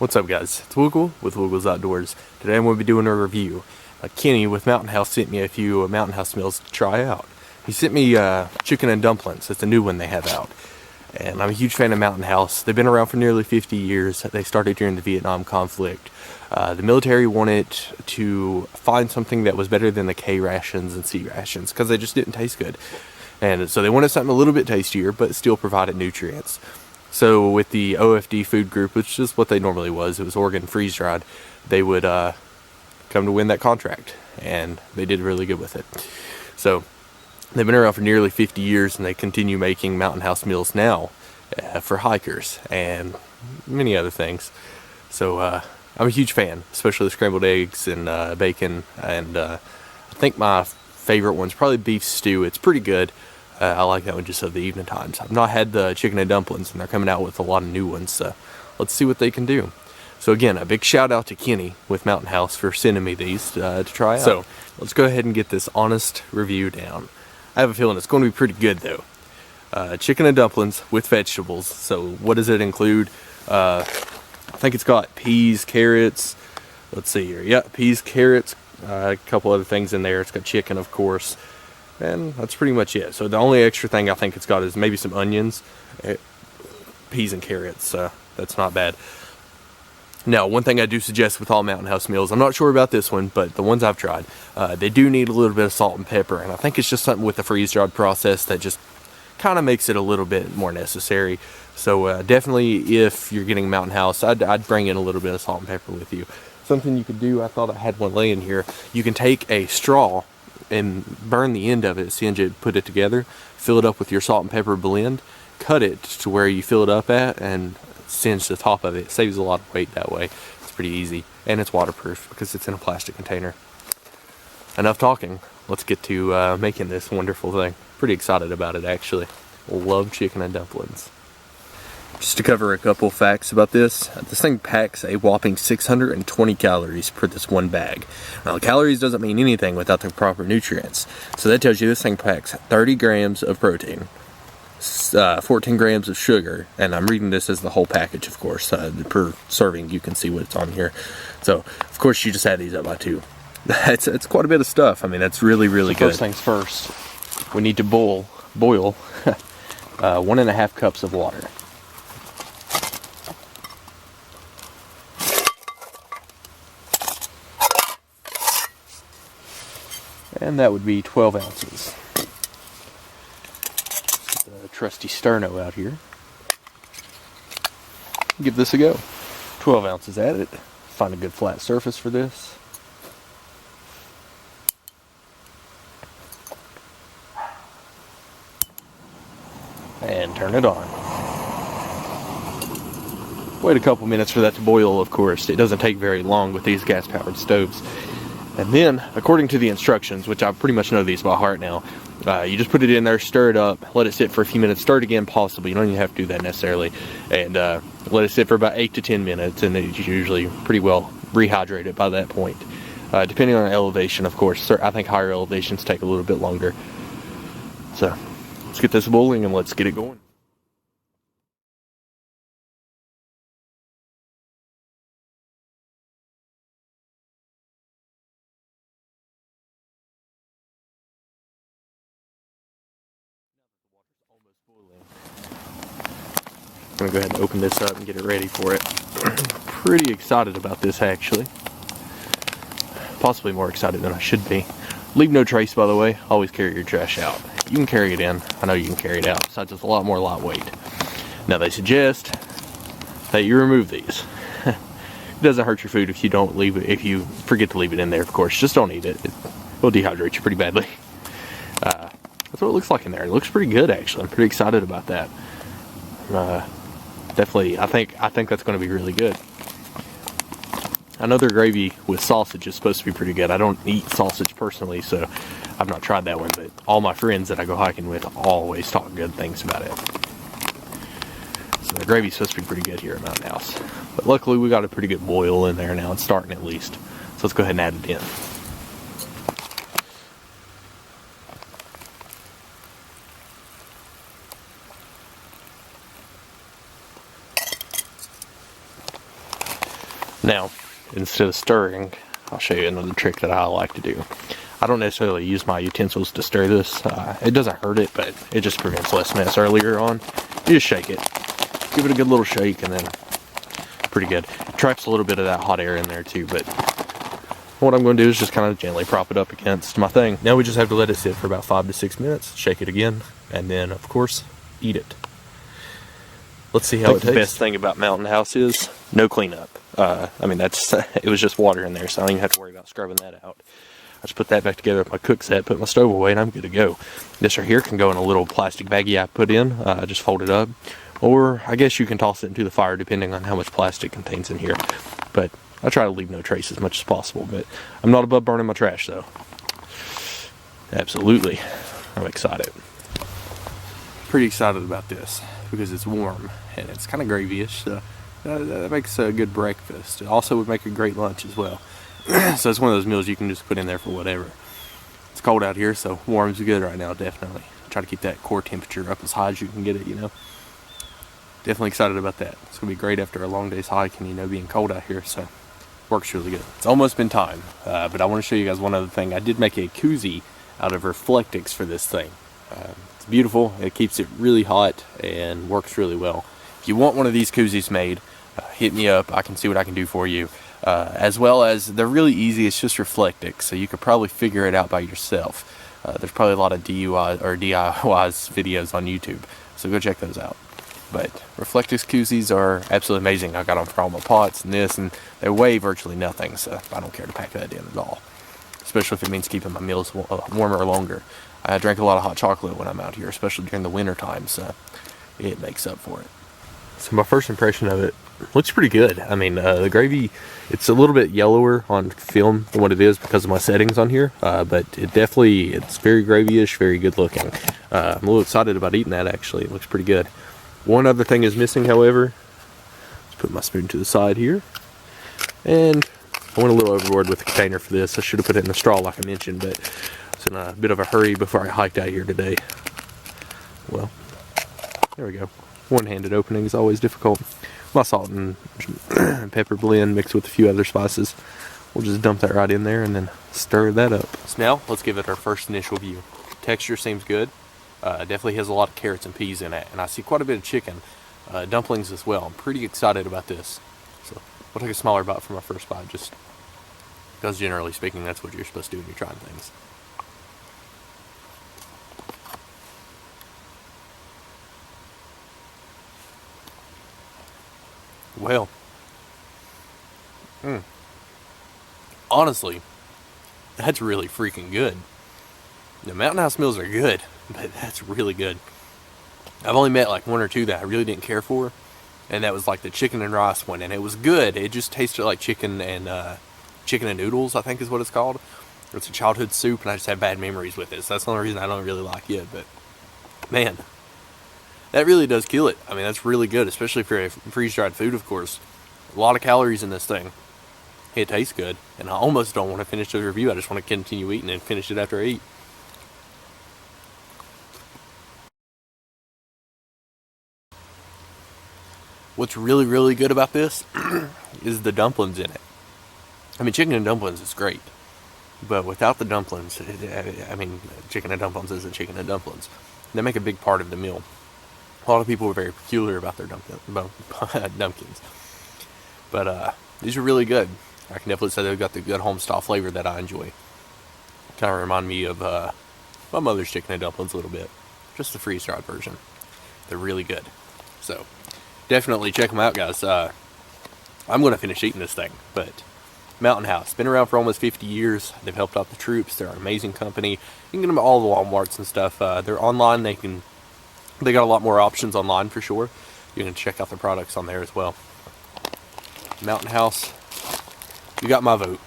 What's up, guys? It's Woogle with Woogle's Outdoors. Today I'm going to be doing a review. Kenny with Mountain House sent me a few Mountain House meals to try out. He sent me Chicken N Dumplins. It's a new one they have out. And I'm a huge fan of Mountain House. They've been around for nearly 50 years. They started during the Vietnam conflict. The military wanted to find something that was better than the K rations and C rations because they just didn't taste good. And so they wanted something a little bit tastier but still provided nutrients. So with the OFD food group, which is what they normally was, it was Oregon freeze dried, they would come to win that contract, and they did really good with it. So they've been around for nearly 50 years, and they continue making Mountain House meals now for hikers and many other things. So I'm a huge fan, especially the scrambled eggs and bacon, and I think my favorite one's probably beef stew. It's pretty good. I like that one just of the evening times. I've not had the Chicken N Dumplins, and they're coming out with a lot of new ones, so let's see what they can do. So again, a big shout out to Kenny with Mountain House for sending me these to try out. So let's go ahead and get this honest review down. I have a feeling it's going to be pretty good though. Chicken N Dumplins with vegetables. So what does it include? I think it's got peas, carrots. Let's see here. Yeah, peas, carrots, a couple other things in there. It's got chicken, of course. And that's pretty much it. So the only extra thing I think it's got is maybe some onions, peas and carrots. That's not bad. Now, one thing I do suggest with all Mountain House meals, I'm not sure about this one, but the ones I've tried, they do need a little bit of salt and pepper. And I think it's just something with the freeze-dried process that just kind of makes it a little bit more necessary. So definitely, if you're getting Mountain House, I'd bring in a little bit of salt and pepper with you. Something you could do, I thought I had one laying here. You can take a straw and burn the end of it, singe it, put it together, fill it up with your salt and pepper blend, cut it to where you fill it up at, and singe the top of it. It saves a lot of weight that way. It's pretty easy, and it's waterproof because it's in a plastic container. Enough talking. Let's get to making this wonderful thing. Pretty excited about it, actually. Love Chicken N Dumplins. Just to cover a couple facts about this thing packs a whopping 620 calories per this one bag. Now, calories doesn't mean anything without the proper nutrients. So that tells you this thing packs 30 grams of protein, 14 grams of sugar, and I'm reading this as the whole package, of course. Per serving, you can see what's on here. So, of course, you just add these up by 2. It's quite a bit of stuff. I mean, that's really, really good. First things first, we need to boil 1.5 cups of water. And that would be 12 ounces. The trusty sterno out here. Give this a go. 12 ounces added. Find a good flat surface for this. And turn it on. Wait a couple minutes for that to boil, of course. It doesn't take very long with these gas-powered stoves. And then, according to the instructions, which I pretty much know these by heart now, you just put it in there, stir it up, let it sit for a few minutes, stir it again possibly, you don't even have to do that necessarily, and let it sit for about 8 to 10 minutes, and it's usually pretty well rehydrated by that point. Depending on elevation, of course. I think higher elevations take a little bit longer. So, let's get this boiling and let's get it going. Almost boiling. I'm gonna go ahead and open this up and get it ready for it. Pretty excited about this, actually. Possibly more excited than I should be. Leave no trace, by the way. Always carry your trash out. You can carry it in. I know you can carry it out. Besides, it's a lot more lightweight. Now, they suggest that you remove these. It doesn't hurt your food if you don't leave it. If you forget to leave it in there, of course. Just don't eat it. It will dehydrate you pretty badly. That's what it looks like in there. It looks pretty good, actually. I'm pretty excited about that. Definitely, I think that's going to be really good. I know their gravy with sausage is supposed to be pretty good. I don't eat sausage personally, so I've not tried that one, but all my friends that I go hiking with always talk good things about it. So the gravy's supposed to be pretty good here at Mountain House. But luckily we got a pretty good boil in there now. It's starting at least. So let's go ahead and add it in. Now, instead of stirring, I'll show you another trick that I like to do. I don't necessarily use my utensils to stir this. It doesn't hurt it, but it just prevents less mess earlier on. You just shake it. Give it a good little shake, and then pretty good. It traps a little bit of that hot air in there too, but what I'm going to do is just kind of gently prop it up against my thing. Now we just have to let it sit for about 5 to 6 minutes, shake it again, and then, of course, eat it. Let's see how it tastes. The best thing about Mountain House is no cleanup. I mean, it was just water in there, so I don't even have to worry about scrubbing that out. I just put that back together with my cook set, put my stove away, and I'm good to go. This right here can go in a little plastic baggie I put in, just fold it up. Or I guess you can toss it into the fire depending on how much plastic contains in here. But I try to leave no trace as much as possible. But I'm not above burning my trash though. Absolutely. I'm excited. Pretty excited about this because it's warm and it's kind of gravy-ish. So that makes a good breakfast. It also would make a great lunch as well. So it's one of those meals you can just put in there for whatever. It's cold out here, so warm's good right now, definitely. Try to keep that core temperature up as high as you can get it, you know. Definitely excited about that. It's going to be great after a long day's hike and, you know, being cold out here, so works really good. It's almost been time, but I want to show you guys one other thing. I did make a koozie out of Reflectix for this thing. It's beautiful. It keeps it really hot and works really well. If you want one of these koozies made, hit me up. I can see what I can do for you. As well as they're really easy. It's just Reflectix, so you could probably figure it out by yourself. There's probably a lot of DIYs videos on YouTube, so go check those out. But Reflectix koozies are absolutely amazing. I got them for all my pots and this, and they weigh virtually nothing, so I don't care to pack that in at all. Especially if it means keeping my meals warmer longer. I drink a lot of hot chocolate when I'm out here, especially during the winter time, so it makes up for it. So my first impression of it looks pretty good. I mean, the gravy, it's a little bit yellower on film than what it is because of my settings on here, but it's very gravy-ish, very good looking. I'm a little excited about eating that, actually. It looks pretty good. One other thing is missing, however. Let's put my spoon to the side here. And I went a little overboard with the container for this. I should have put it in the straw like I mentioned, but I was in a bit of a hurry before I hiked out here today. Well, there we go. One-handed opening is always difficult. My salt and pepper blend mixed with a few other spices. We'll just dump that right in there and then stir that up. So now, let's give it our first initial view. Texture seems good. Definitely has a lot of carrots and peas in it, and I see quite a bit of chicken dumplings as well. I'm pretty excited about this. So we'll take a smaller bite for my first bite, just because generally speaking, that's what you're supposed to do when you're trying things. Well, honestly, that's really freaking good. The Mountain House meals are good, but that's really good. I've only met like one or two that I really didn't care for, and that was like the chicken and rice one, and it was good. It just tasted like chicken and noodles, I think is what it's called. It's a childhood soup, and I just have bad memories with it. So that's the only reason I don't really like it. But man, that really does kill it. I mean, that's really good, especially for a freeze-dried food, of course. A lot of calories in this thing. It tastes good, and I almost don't want to finish the review. I just want to continue eating and finish it after I eat. What's really, really good about this is the dumplings in it. I mean, Chicken N Dumplins is great, but without the dumplings, Chicken N Dumplins isn't Chicken N Dumplins. They make a big part of the meal. A lot of people are very peculiar about their dumpkins. But these are really good. I can definitely say they've got the good home-style flavor that I enjoy. Kind of remind me of my mother's Chicken N Dumplins a little bit. Just the freeze-dried version. They're really good. So, definitely check them out, guys. I'm going to finish eating this thing, but Mountain House. Been around for almost 50 years. They've helped out the troops. They're an amazing company. You can get them at all the Walmarts and stuff. They're online. They got a lot more options online for sure. You can check out their products on there as well. Mountain House, you got my vote.